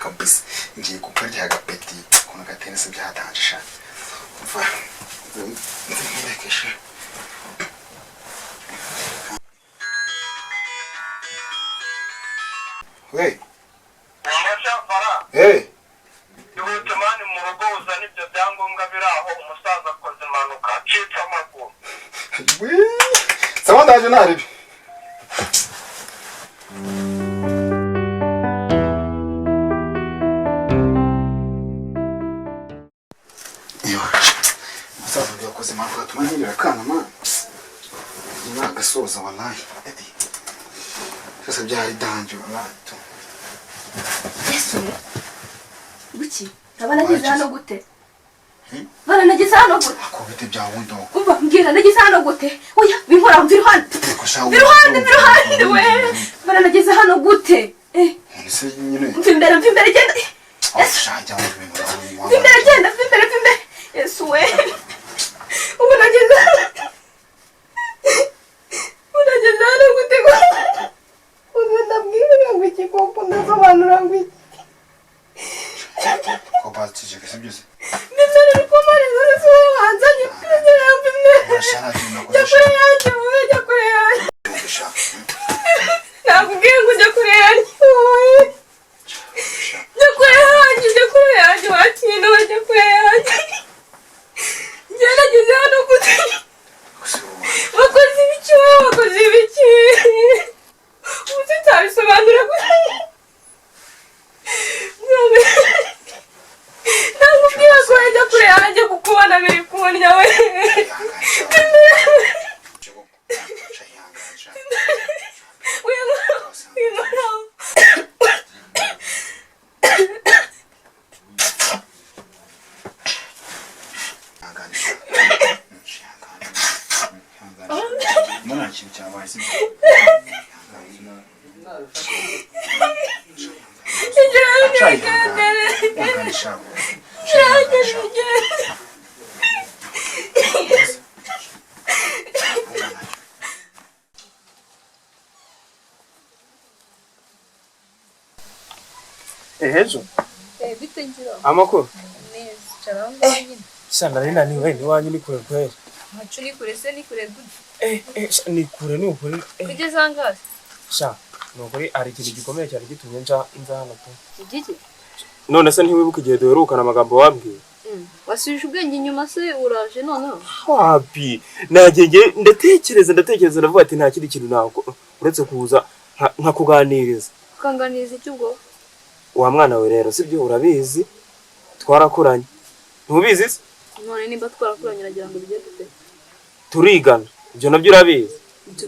kabisa ngiye kukarya agapeti kuna gatenese byatangisha umva ndekesha Hey Hey Yubutumani mu rugo uzana ibyo byangombwa biraho umusaza akoze impanuka acitse amaguru. Sawa ndaje naribi Umusaza yakoze impanuka tumanyira kana man Nagasoza wallahi edi Sasa byari danje wallahi Yesu Buki tabana ngize hano gute Bana nagize hano gute Akubite bya wundo Umva mbwira nagize hano gute Oya binkora mviruhande Biruhande we Bana nagize hano gute Nise nyine Mvimbere genda Yesu shajya mu bintu Mvimbere genda Yesu we Ubu nagize hano gute Ubu ndabwira ngo iki koko ndasobanura ngo iki Ko batije kese byose Nimero rikomare zose wanzanye kwegera mbimere Jya kure yanjye Nakubwiye ngo jya kure yanjye wakino jya kure yanjye Njye nagize hano gute Wakoze ibiki Uzi utabisobanura gute Nakubwira ko jya kure yanjye kuko ubona biri kubona we Ejo bite njiro amakuru neza caranga nyine sana rina ni wewe wanyu ni kure kweli macho ni kure se ni kure good ni kure ni ukuri kugeza ngazi sha nukuri ari ikintu gikomeye cyane gitumye nza hano pe igiki none se ntiwibuka igihe duherukana amagambo wabwiye wasubije ubwenge inyuma se uraje noneho happy nagenge ndatekereza ndavuga ati nta kindi kintu nako uretse kuza nka kuganiriza kanganiza cyubwo wa mwana we rero sibyo urabizi twarakuranye ntubizi se none nimba twarakuranye nagira ngo bigende te turigana ibyo nabyo urabizi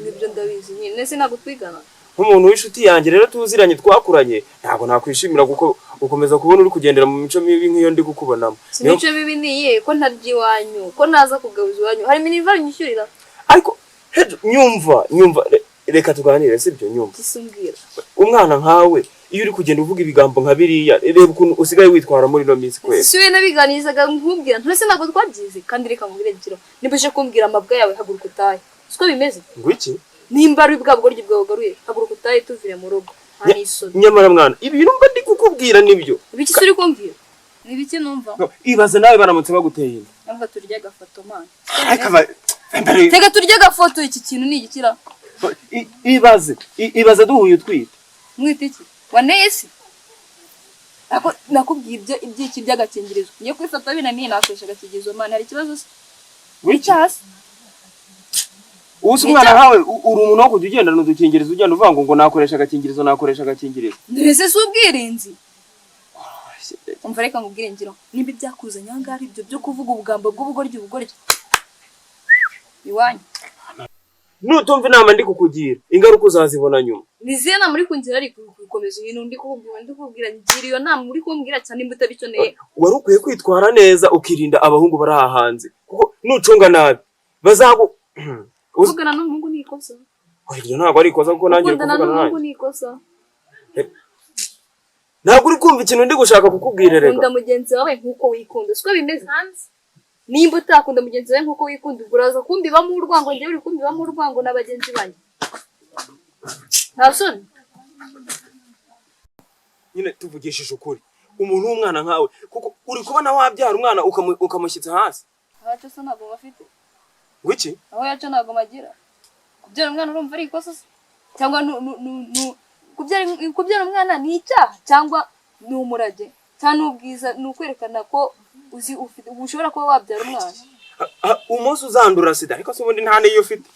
ibyo ndabizi nyine se ntabwo twigana nk'umuntu w'inshuti yanjye rero tuziranye twakuranye ntabwo nakwishimira kuko ukomeza kubona uri kugendera mu mico mibi nk'iyo ndi gukubonamo imico mibi niye ko ntaryi wanyu ko naza kugabuza wanyu hari minivari nyishyurira ariko nyumva reka tuganire sibyo nyumva kisumbwira umwana nkawe iyo uri kugenda uvuga ibigambo nka biriya reba ukuntu usigaye witwara muri no minsi kwese siwe nabiganizaga nkubwira ntose ntabwo twabyize kandi reka nkubwire ngiro nibashe kumbwira amabwa yawe haguruka utahe siko bimeze ngo iki nimba ari bwa bugoryi bwawe garuye haguruka utahe tuvire mu rugo anisoni nyamara mwana ibi numva ndi kukubwira nibyo ibiki suri kumbwira nibiki numva ibaze nawe baramutse baguteye inda ntabwo turya gafoto man tega turya gafoto iki kintu ni igikira ibaze duhuye utwite mwite iki waneye si nakubwiye ibyiki by'agakingirizo niyo kwifata binaniye nakoresha agakingirizo man hari ikibazo se wicyase uzi umwana nkawe uri umuntu wo kujya ugendana udukingirizo ugenda uvuga ngo nakoresha agakingirizo ndetse si ubwirinzi umva reka nkubwire ngiro nimba ibyakuzanye aha ngaha ibyo byo kuvuga ubugambo bw'ubugoryi iwanyu nutumva inama ndi kukugira ingaruka uzazibona nyuma niziye nama muri kungira ari gukomeza ibintu ndi kubwira ngira iyo nama muri kumbwira cyane nimba utabiconeye wari ukwiye kwitwara neza ukirinda abahungu bari aha hanze kuko nucunga nabi uvugana n'umuhungu ni ikosa ibyo ntabwo ari ikosa kuko nanjye kuvugana n'umuhungu ni ikosa ntabwo uri kumva ikintu ndi gushaka kukubwira rega ukunda mugenzi wawe nk'uko wikunda siko bimeze nimba utakunda mugenzi wawe nk'uko wikunda uraza kumbibamo urwango njyewe uri kumbibamo urwango n'abagenzi banjye nta soni nyine tuvugishije ukuri umuntu w'umwana nkawe kuko uri kubona wabyara umwana ukamushyitsa hasi abacu se ntabwo bafite wiki aho yacu ntabwo magira kubyara umwana urumva ari ikosa se cyangwa kubyara umwana ni icyaha cyangwa ni umurage cyangwa n'ubwiza ni ukwerekana ko ushobora kuba wabyara umwana umunsi uzandura sida ariko se ubundi nta niyo ufite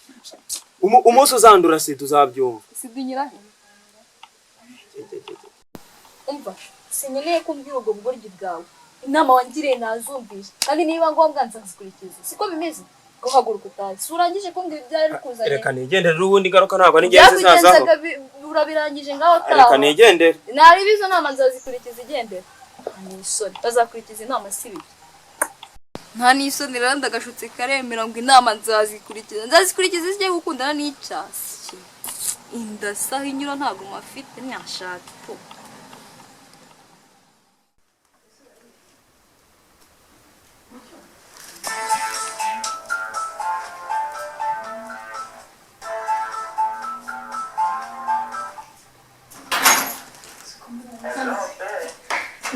umunsi uzandura sida uzabyumva sida inyirahe umva sinkeneye kumbwira ubwo bugoryi bwawe inama wangiriye nazumvisha kandi niba ngombwa nzazikurikiza siko bimeze ko haguruka utazi si urangije kumbwira ibyari bikuzanye reka nigendere ubundi ngaruka ntabwo ari ngenzi zazaho urabirangije ngaho taha reka nigendere nari bizo nama nzazikurikiza igendere nta n'isoni bazakurikiza inama si bibi nta n'isoni rero ndagashutse karemera ngo inama nzazikurikiza zigiye gukundana n'icyasi inda saho inyura ntabwo mafite ntashaka po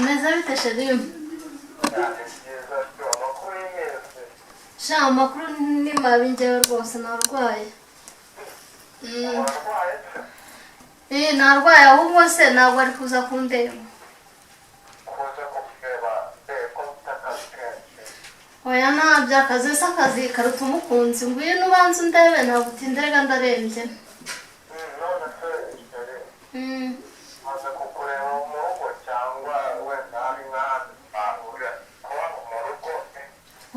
Meza bite shadiyo? Sha amakuru ni mabi njyewe rwose narwaye. Narwaye ahubwo se ntabwo ari kuza kundeba. Oya ntabyo akazi se akazi karuta umukunzi ngwino ubanza undebe ntabwo utindega ndarembye.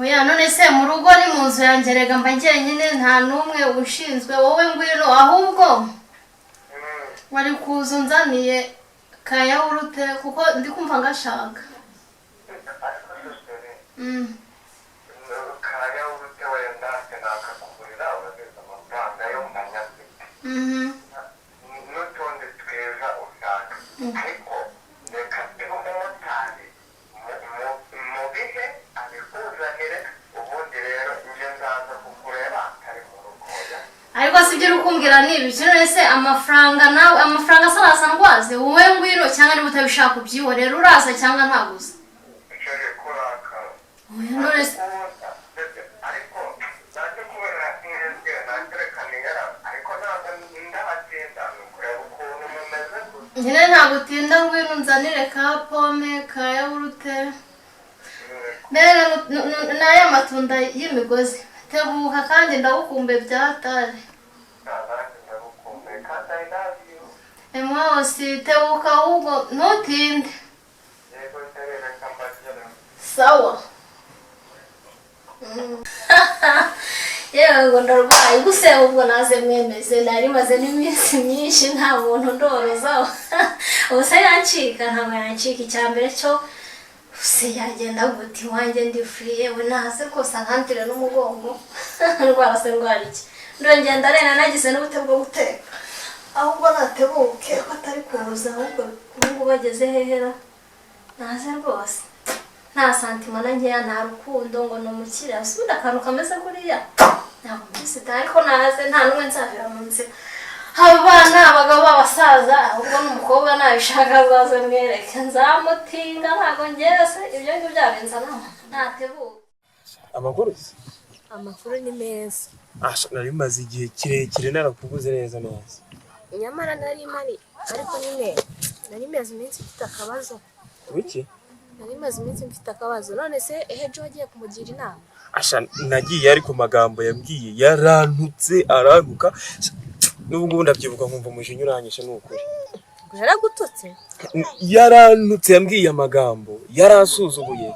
Oya none se mu rugo ni mu nzu yanjye rega mba njyenyine nta n'umwe ushinzwe wowe ngwino ahubwo wari kuza unzaniye ka yawurute kuko ndi kumva ngashaka ariko sibyo rukumbwira nibi none se amafaranga nawe amafaranga sarasa ndwaze wowe ngwino cyangwa ni butabishaka kubyihorera uraza cyangwa ntaguza none se nyine ntabwo utinda ngwino unzanire ka pome ka yawurute mbere n'aya matunda y'imigozi tebuka kandi ndagukumbe byatari Emosi tebuka ahubwo ntutinde sawa yewe ngo ndarwaye guse ubwo naze mwemeze nari maze n'iminsi myinshi nta muntu ndorozaho ubuse yancika ntabwo yancika icyambere cyo se yagenda guti wanjye ndi free yewe naze rwose nkantire n'umugongo ndwara se ndwara iki ndongenda rena nagize n'ubute bwo guteka ahubwo natebuke ko atari kuza ahubwo ngo bageze hehera naze rwose nta santima na nkeya nta rukundo ngo no mukira suda akantu kameze kuriya ntabwo mbese ariko naze nta n'umwe nzavira mu nzira abana abagabo b'abasaza ahubwo n'umukobwa nabishaka azaze mwereke nzamutinga ntabwo ngeze ibyo ngibyo byabenza ntatebuka amakuru ni meza nari maze igihe kirekire narakubuze neza nyamara nari mari ariko nyine nari maze iminsi mfite akabazo wiki nari maze iminsi mfite akabazo none se ejo wagiye kumugira inama nagiye ariko magambo yambwiye yarantutse arantuka n'ubu ngubu ndabyibuka nkumva umujinya uranyishe n'ukuri yaragututse yarantutse yambwiye amagambo yarasuzuguye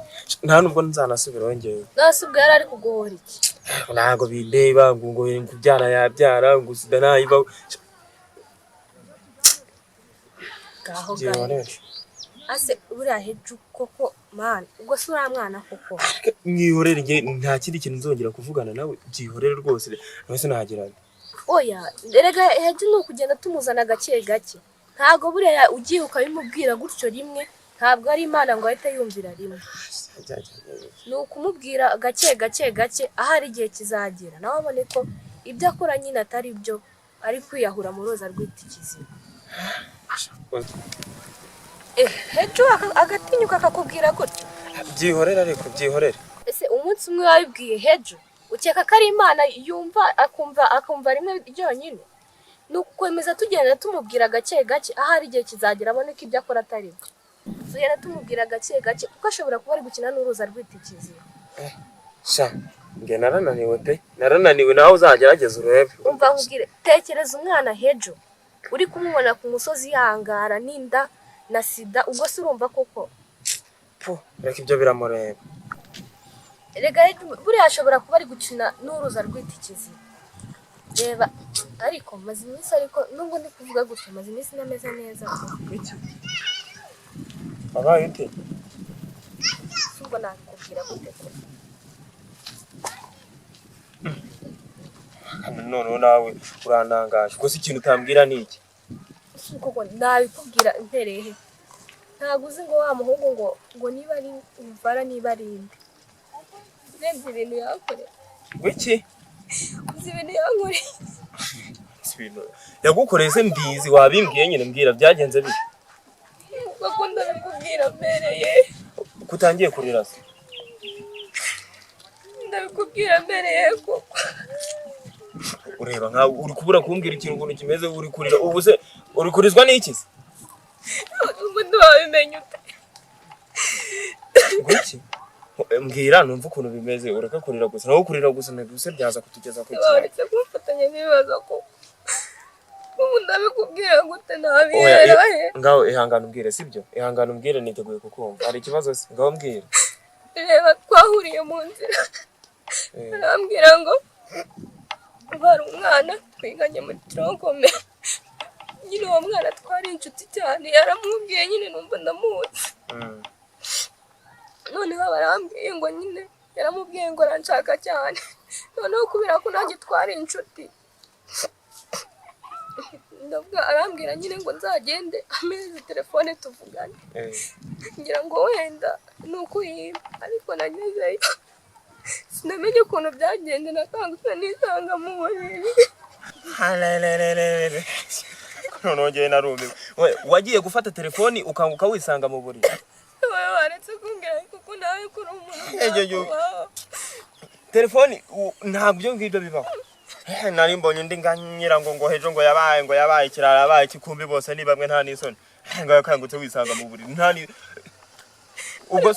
nta nubwo nzanasubiraho ngewe nose ubwo yari ari kuguhora iki ntabwo bindeba ngo kubyara yabyara ngo sida nayiba gaho gaho ase buriya heju koko man ubwo se uriya mwana koko mwihorere nge nta kindi kintu nzongera kuvugana nawe byihorere rwose wese nagirana oya erega heju ni ukugenda tumuzana gake gake ntabwo buriya ugiye ukabimubwira gutyo rimwe ntabwo ari imana ngo ahite yumvira rimwe ni ukumubwira gake gake ahari igihe kizagera nawe abone ko ibyo akora nyine atari byo ari kwiyahura mu roza rw'ita ikizima Hejo agatinyuka akakubwira gutyo. Byihorera ariko byihorera. Ese umunsi umwe wabibwiye Hejo ukeka ko ari Imana yumva akumva rimwe ryonyine? Nukwemeza tugenda tumubwira gake gake ahari igihe kizagera abone ko ibyo akora atari byo. Tugenda tumubwira gake gake kuko ashobora kuba ari gukina n'uruza rw'itikizi. Sha nge narananiwe pe, narananiwe nawe uzagerageza urebe. Umva nkubwire, tekereza umwana Hejo uri kumubona ku musozi yangara n'inda na sida, ubwo se urumva koko reka ibyo biramureba. Rega buriya ashobora kuba ari gukina n'uruza rw'itikizi. Reba ariko maze iminsi, ariko nubwo ndi kuvuga gutyo maze iminsi nameze neza. Abaye ute? Ubwo nakubwira gute ko none nawe urantangaje. Gusa ikintu utambwira ni iki? koko nabikubwira intereye. Ntabwo uzi ngo wa muhungu ngo niba ari umvara niba ari inde. Nembe ibintu yakore. Wiki? Uzi ibintu yankore. Yagukoreze mbizi wabimbwiye nyine mbwira byagenze bite? Bakunda bikubwira mbereye. Kutangiye kurira se? Ndabikubwira mbereye koko. Ureba nka uri kubura kumbwira ikintu ukuntu kimeze uri kurira. Ubu se uri kurizwa n'iki se? Umuntu wabimenye ute? Wiki? Mbwira numva ukuntu bimeze ureka kurira gusa. Naho kurira gusa ntibuse byaza kutugeza ku kintu. Uretse kumfatanya n'ibibazo ko ubu ndabikubwira gute nabihera he? Ngaho ihangana umbwire sibyo? Ihangana umbwire niteguye kukumva. Hari ikibazo se? Ngaho mbwira. Reba twahuriye mu nzira. Arambwira ngo bari umwana twiganye muri tronkome. Nyine uwo mwana twari inshuti cyane, yaramubwiye nyine numva ndamuzi. Noneho barambwiye ngo nyine yaramubwiye ngo aranshaka cyane. Noneho kubera ko nanjye twari inshuti, ndavuga arambwira nyine ngo nzagende ameze telefone tuvugane. Ngira ngo wenda nuko yimba, ariko nagezeyo sinamenye ukuntu byagenze, nakangutse nisanga mu buriri. Noneho njye narumiwe. Wagiye gufata telefoni ukanguka wisanga mu buriri. waretse kumbwira kuko nawe kuri umuntu telefoni ntabwo byo ngibyo bibaho. Nari mbonye ndi nganyira ngo hejo ngo yabaye kirara abaye kikumbi bose ni bamwe nta nisoni. Ngo yakangutse wisanga mu buriri ntani ubwo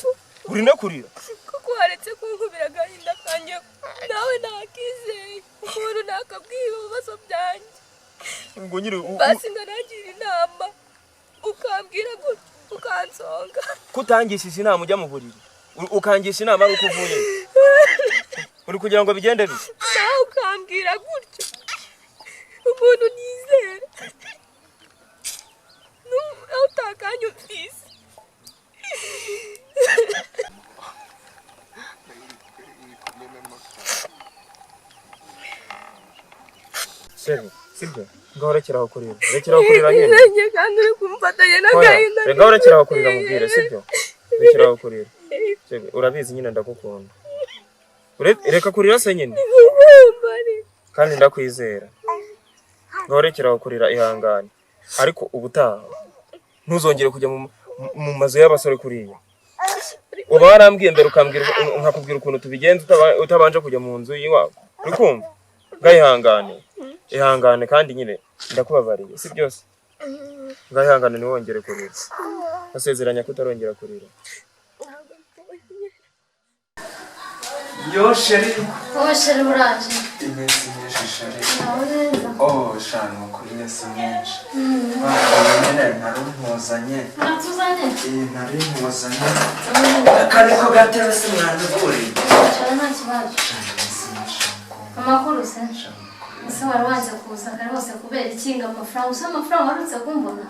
uri no kurira kuko waretse kunkubira gahinda kanje nawe nakizeye umuntu nakabwiye ubazo byanje ngo nyiri basi ndanagira inama ukambwira gutyo ukansonga kutangishije inama ujya mu buriri ukangisha inama uko uvuye uri kugira ngo bigende bise nawe ukambwira gutyo umuntu nizera utakanye ufise Sebi, sibyo? Ngaho rekeraho kurira. Rekeraho kurira nyine. Nje kandi uri kumfatanya n'agahinda. Ngaho rekeraho kurira mubwire, sibyo? Rekeraho kurira. Sebi, urabizi nyine ndagukunda. Reka kurira se nyine. Kandi ndakwizera. Ngaho rekeraho kurira ihangane. Ariko ubutaha ntuzongere kujya mu mazu y'abasore kuriya. Uba warambwiye mbere ukambwira nkakubwira ukuntu tubigenza utabanje kujya mu nzu yiwawe. Uri kumva? Ngayihangane. Ihangane kandi nyine ndakubabariye si byose. Ngayihangane ni wongere kurira. Asezeranya kutarongera kurira. Yo sheri. Oh sheri uraje. Imesi myinshi sheri. Neza. Oh shani mukuri imesi myinshi. Nyine narumpuzanye. Natuzanye. Nari mpuzanye. Kandi ko gatebe se mwandukuri. Cyane nta kibazo. Amakuru se. Ese wari waje kuza kare hose kubera ikinga amafaranga usa amafaranga warutse kumbona.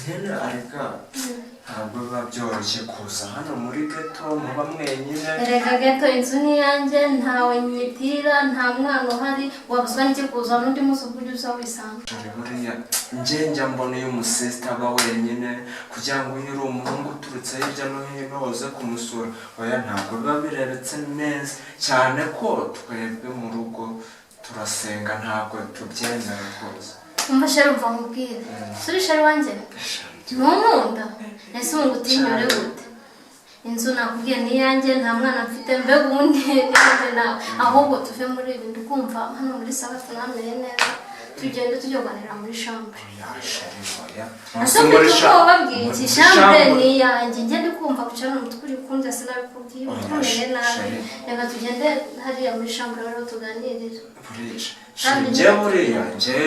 Nyine areka ntabwo biba byoroshye kuza hano muri ghetto muba mwenyine. Erega ghetto inzu ni yanjye ntawe nyitira nta mwana uhari wabuzwa n'iki kuza n'undi munsi ubwo uza wisanga. Buriya njya mbona uyu musista aba wenyine kugira ngo uyu uri umuhungu uturutse hirya no hino uze kumusura. Oya ntabwo biba birebetse neza cyane ko twebwe mu rugo turasenga ntabwo tubyemera rwose. Umva sheri umva nkubwire. Suri sheri wanjye? ntumunda ese ubu utinyure gute inzu nakubwiye ni iyanjye nta mwana mfite mbega ubundi nawe ahubwo tuve muri ibi ndikumva hano muri saba tunamere neza tugende tujyoganira muri chambre ase mfite ubwoba bw'iki chambre ni iyanjye njye ndikumva kucara umutwe uri kundya sinabikubwiye utumere nabi reka tugende hariya muri chambre rero tuganirire njye buriya njye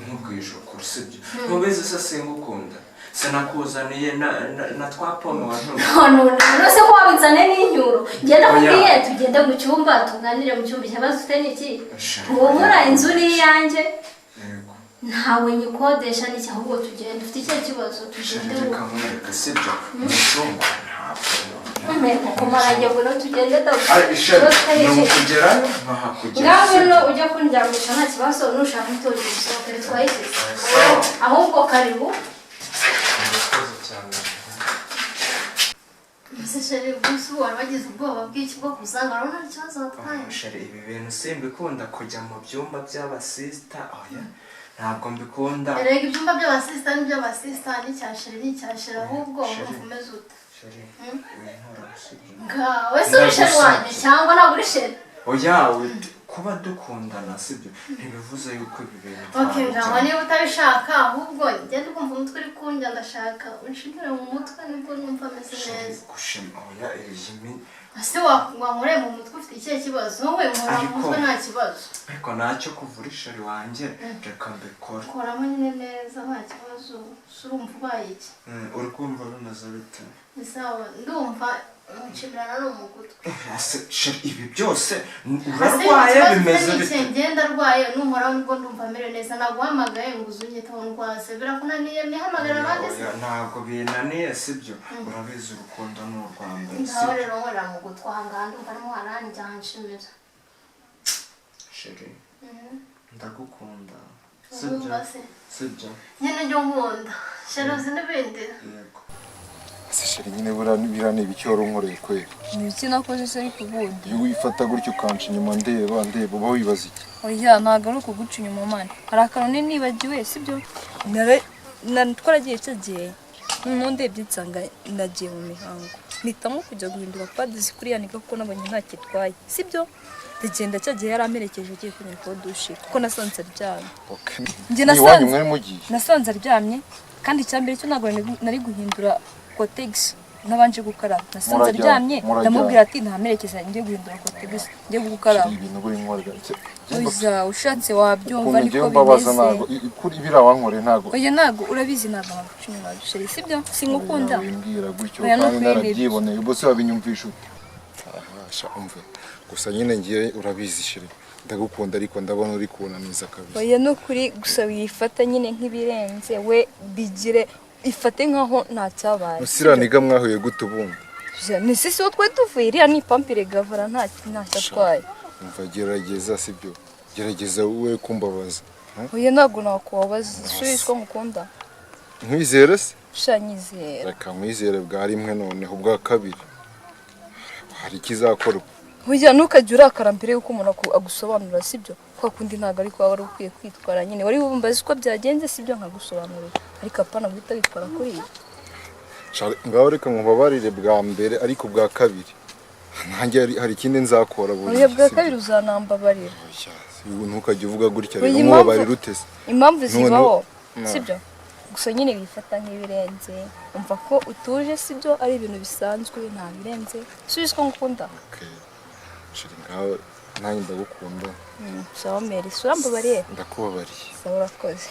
nkubwije ukuri sibyo ntubizi se singukunda sinakuzaniye na twa pome none se ko wabizane n'inyuro ngenda kubwiye tugende mu cyumba tuganire mu cyumba ikibazo ufite n'iki humura inzu ni iyanjye ntawe nyikodesha n'iki ahubwo tugende ufite icyo kibazo tugende kamwereka sibyo mu cyumba kumara njye ngo tugende kugerayo nkahakugera ngaho no ujya kundyamisha nta kibazo nushaka itorero usohokere twayigeze ahubwo karibu Sheri gusu warabagize ubwoba bw'iki bwo kuzanga urabona ikibazo watwaye Sheri ibi bintu simbikunda kujya mu byumba by'abasista oya ntabwo mbikunda erega ibyumba by'abasista n'iby'abasista n'icyasheri ahubwo umeze ute Sheri ngawe se uri sheri wanjye cyangwa ntabwo uri sheri oya kuba dukundana sibyo ntibivuze yuko ibi bintu ngaho niba utabishaka ahubwo ngende ukumva umutwe uri kundya ndashaka unshigire mu mutwe nibwo numva ameze neza oya erejimi ase wankoreye mu mutwe ufite ikihe kibazo wowe nkora mu mutwe nta kibazo ariko ntacyo kuvura isheri wanjye reka mbikora koramo nyine neza nta kibazo urumva ubaye iki uri kumva bimeze bite ni sawa ndumva nshimira no mu gutwi ibi byose urarwaye bimeze bite ngenda arwaye numara nubwo ndumva mere neza naguhamagaye ngo uzunyitaho ndwase birakunaniye nihamagara abandi se ntabwo binaniye sibyo urabizi urukundo ni urwambere ngaho rero nkorera mu gutwi ahangaha ndumva arimo haranjya hanshimira sheri ndagukunda sibyo nyine njye nkunda sheri uzi n'ibindi yego sheri nyine buriya ni ibiki wari unkoreye kweli ni ibiki nakoze se ariko ubundi iyo wifata gutyo ukanca inyuma ndeba uba wibaza iki oya ntabwo ari ukuguca inyuma mani hari akantu nibagiwe sibyo twaragiye icyo gihe noneho ndebye nsanga nagiye mu mihango mpitamo kujya guhindura padisi kuriya niga kuko nabonye ntacyo itwaye sibyo ndagenda cya gihe yari amerekeje agiye kunyura kwa dushe kuko nasanze aryamye nasanze aryamye kandi icyambere cyo ntabwo nari guhindura kotegisi nabanje gukaraba nasanze aryamye ndamubwira ati ntamerekeza njye guhindura kotegisi njye gukaraba oya ushatse wabyumva ariko bimeze kuri biriya wankoreye ntabwo oya ntabwo urabizi ntabwo naguca inyuma sheri sibyo singukunda wimbwira gutyo kandi narabyiboneye ubwo se wabinyumvisha ute umve gusa nyine ngiye urabizi sheri ndagukunda ariko ndabona uri kunaniza kabisa oya no kuri gusa wifata nyine nk'ibirenze we bigire ifate nkaho nta cyabaye musiraniga mwahuye gute ubundi ni sisi wo twari tuvuye iriya ni ipampire gavara nta atwaye umva gerageza sibyo gerageza wowe kumbabaza oya ntabwo nakubabaza isubizwa mukunda nkwizere se shanyizera reka nkwizere bwa rimwe noneho ubwa kabiri hari ikizakorwa oya ntukajya urakara mbere yuko umuntu agusobanurira sibyo kwa kundi ntabwo ariko waba ukwiye kwitwara nyine wari wumbaza uko byagenze sibyo nkagusobanurira ariko apana guhita witwara kuri ibi ngaho reka nkubabarire bwa mbere ariko bwa kabiri nanjye hari ikindi nzakora oya bwa kabiri uzanambabarira ntukajya uvuga gutya rero nkubabarire utese impamvu zibaho sibyo gusa nyine wifata nk'ibirenze umva ko utuje sibyo ari ibintu bisanzwe nta birenze subizwa ngukunda ngaho nanjye ndagukunda sawa meri urambabariye ndakubabariye sawa urakoze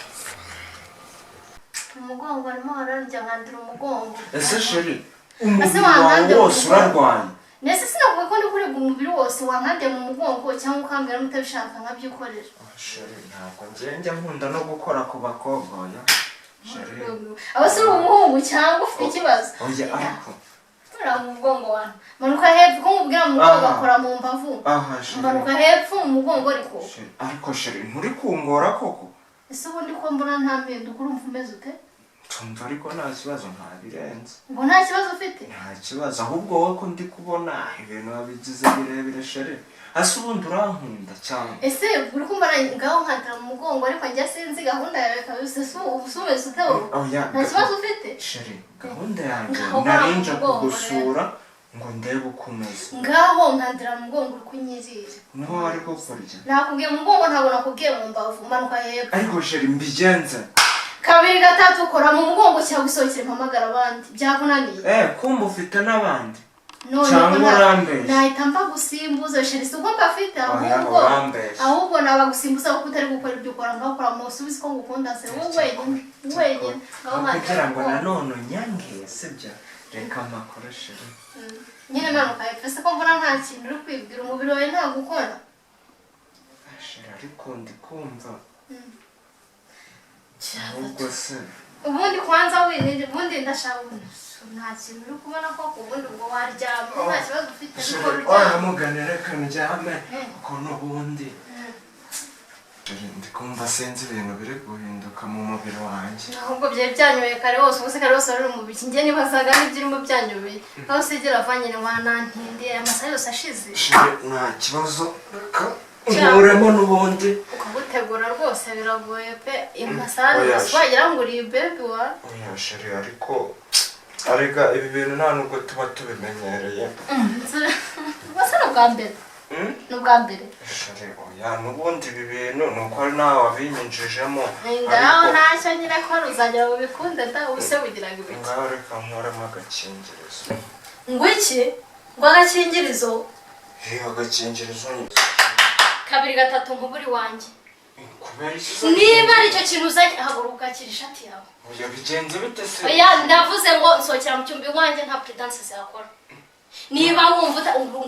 umugongo arimo ararya nkandira umugongo ese sheri umubiri wawe wose urarwaye nese sinavuga ko ndi kuribwa umubiri wose wankandiye mu mugongo cyangwa ukambwira mutabishaka nkabyikorera sheri ntabwo njya nkunda no gukora ku bakobwa oya sheri aba si umuhungu cyangwa ufite ikibazo oya ariko turira mu mugongo wanjye manuka hepfo ko nkubwira mu mugongo akora mu mbavu manuka hepfo mu mugongo ariko sheri nturi kungora koko ese ubundi ko mbona nta mpinduka urumva umeze ute tumva ariko nta kibazo nta birenze ngo nta kibazo ufite nta kibazo ahubwo wowe ko ndi kubona ibintu wabigize birebire sheri hasi ubundi urankunda cyane ese uri kumva ngaho nkatira mu mugongo ariko njya sinzi gahunda yawe kabisa usubeze utewe nta kibazo ufite sheri gahunda yanjye narinje kugusura ngo ndebe uko umeze ngaho nkandira mu mugongo uri kunyirira niho wari gukurya nakubwiye mu mugongo ntabwo nakubwiye mu mbavu manuka hepfo ariko sheri mbigenze 2 3 ukora mu mugongo cyangwa usohokere mpamagara abandi byakunaniye kumva ufite n'abandi cyangwa urambeshya nahita mva gusimbuza sheri si uko mbafite ahubwo naba gusimbuza kuko utari gukora ibyo ukora ngaho ukora mu subizi ko ngukunda se wowe wenyine kugira ngo nanone unyange sibyo reka amakuru sheri nyine manuka hepfo se ko mbona nta kintu uri kwibwira umubiri wawe nta gukora sheri ariko ndi kumva ahubwo se ubundi kwanza wirinde ubundi ndashaka nta kintu uri kubona ko ubundi ubwo waryama nta kibazo ufite ariko waramugane reka njyame kuko n'ubundi ndi kumva sinzi ibintu biri guhinduka mu mubiri wanjye ahubwo byari byanyoye kare hose ubuse kare hose wari mu biki njye nibazaga n'ibyirimo byanyobeye aho usigera avanye wanantindiye amasaha yose ashize nta kibazo reka nkuremo n'ubundi ukagutegura rwose biragoye pe amasaha yose wagira ngo uri baby wa oya sheri ariko arega ibi bintu nta nubwo tuba tubimenyereye basa n'ubwa mbere n'ubwa mbere sheri oya n'ubundi ibi bintu ni uko ari nawe wabinyinjijemo ngaho ntacyo nyine ko uzagera ngo bikunde da ubuse bugiraga ibiki ngaho reka nkuremo agakingirizo ngo iki ngo agakingirizo agakingirizo 2 3 nkuburi wanjye kubera iki niba aricyo kintu uzanye haguruka ukakira ishati yawe oya bigenze bite se oya ndavuze ngo nsohokera mu cyumba iwanjye nta prudence zakora niba wumva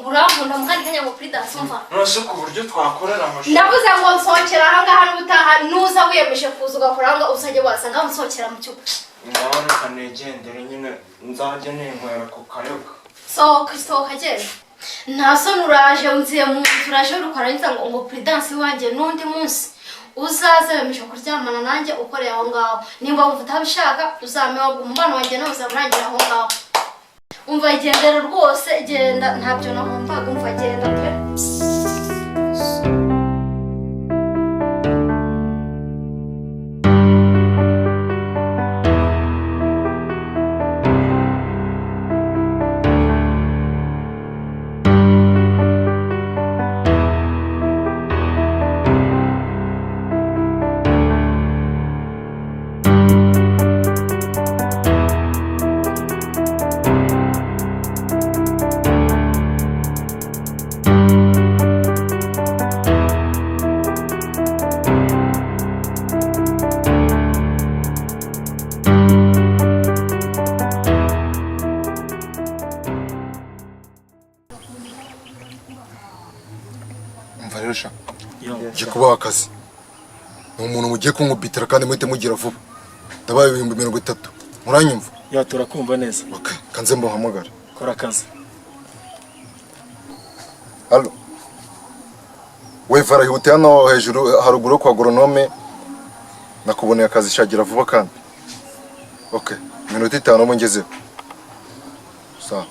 urankunda mukandi kanya ngo prudence umva nose ku buryo twakorera amashuri ndavuze ngo nsohokera ahangaha n'ubutaha nuza wiyemeje kuza ugakora ahangaha uzajya wasanga nsohokera mu cyumba ngaho reka nigendere nyine nzajya ninywera ku kayoga sohoka genda nta soni uraje unziye mu nzu uraje urukorangiza ngo prudence iwanjye n'undi munsi uzaze wemeje kuryamana nanjye ukoreye aho ngaho nimba wumva utabishaka uzameho umubano wanjye nawe uzamurangira aho ngaho umva igendera rwose genda ntabyo nahombaga umva genda pe nje kubaha akazi ni umuntu mugiye kunkubitira kandi muhite mugira vuba ndabaye 30 muranyumva ya turakumva neza okay kanze mbahamagara kora akazi Allo we farahute hano hejuru haruguru kwa agronome nakuboneye akazi shagira vuba kandi okay 5 mu ngezeho sawa